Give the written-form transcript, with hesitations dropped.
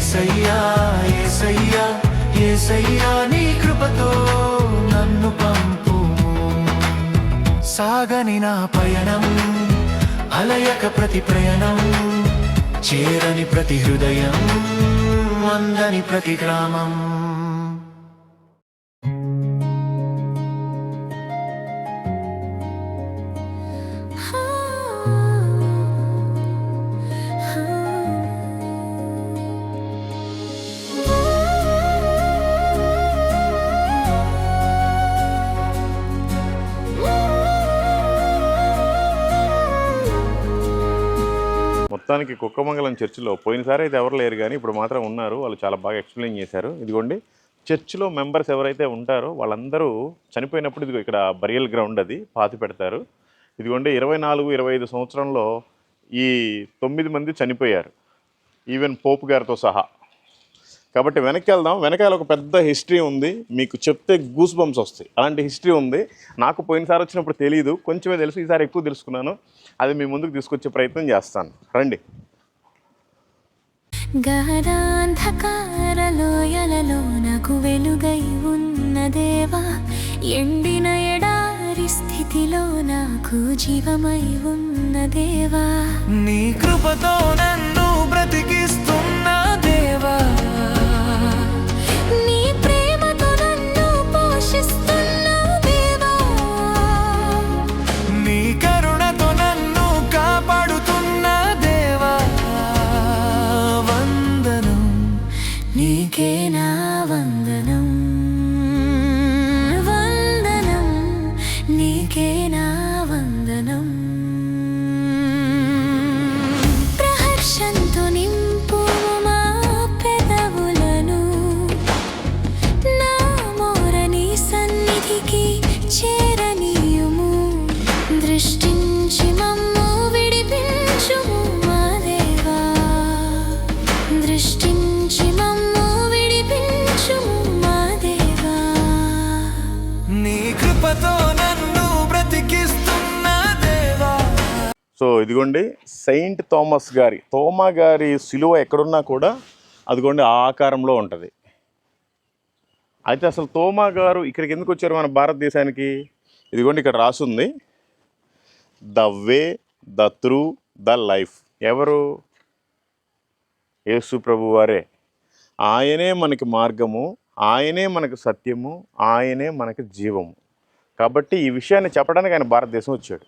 యేసయ్యా యేసయ్యా యేసయ్యా నీ కృపతో నన్ను పంపుము. సాగని నా పయనం అలయక ప్రతి ప్రయాణం, చేరని ప్రతి హృదయం, అందని ప్రతి గ్రామం. మొత్తానికి కుక్కమంగళం చర్చిలో పోయినసారి అయితే ఎవరు లేరు, కానీ ఇప్పుడు మాత్రం ఉన్నారు. వాళ్ళు చాలా బాగా ఎక్స్ప్లెయిన్ చేశారు. ఇదిగోండి, చర్చిలో మెంబర్స్ ఎవరైతే ఉంటారో వాళ్ళందరూ చనిపోయినప్పుడు ఇదిగో ఇక్కడ బరియల్ గ్రౌండ్ అది పాతి పెడతారు. ఇదిగోండి 24-25 సంవత్సరంలో ఈ 9 మంది చనిపోయారు, ఈవెన్ పోపు గారితో సహా. కాబట్టి వెనక్కి వెళ్దాం. వెనకాల ఒక పెద్ద హిస్టరీ ఉంది, మీకు చెప్తే గూస్ బంప్స్ వస్తాయి. అలాంటి హిస్టరీ ఉంది. నాకు పోయినసారి వచ్చినప్పుడు తెలియదు, కొంచెమే తెలుసు. ఈసారి ఎక్కువ తెలుసుకున్నాను. అది మీ ముందుకు తీసుకొచ్చే ప్రయత్నం చేస్తాను. రండి. గాఢాంధకారలోయలలో నాకు వెలుగై ఉన్న దేవా, ఎండిన ఎడారి స్థితిలో నాకు జీవమై ఉన్న దేవా, నీ కృపతో నన్ను బ్రతికిస్తున్న దేవా, నీ ప్రేమతో నన్ను పోషిస్తున్న దేవా, నీ కరుణతో నన్ను కాపాడుతున్న దేవా. వందనం నీకే నా వందనం, వందనం నీకే నా వందనం. ప్రహర్షంతో నింపు మా పెదవులను, నా మోరని సన్నిధికి చేరనీయుము. దృష్టించి మమ్ము విడిపించుము మా దేవా, దృష్టించి మమ్ము విడిపించుము మా దేవా. నీ కృపతో నన్ను బ్రతికిస్తున్న దేవా. సో ఇదిగోండి, సెయింట్ తోమా గారి శిలువ ఎక్కడున్నా కూడా అదిగోండి ఆ ఆకారంలో ఉంటుంది. అయితే అసలు తోమా గారు ఇక్కడికి ఎందుకు వచ్చారు మన భారతదేశానికి? ఇదిగోండి ఇక్కడ రాసుంది, the way, the through, the life. ఎవరు? యేసు ప్రభు వారే. ఆయనే మనకి మార్గము, ఆయనే మనకు సత్యము, ఆయనే మనకి జీవము. కాబట్టి ఈ విషయాన్ని చెప్పడానికి ఆయన భారతదేశం వచ్చాడు.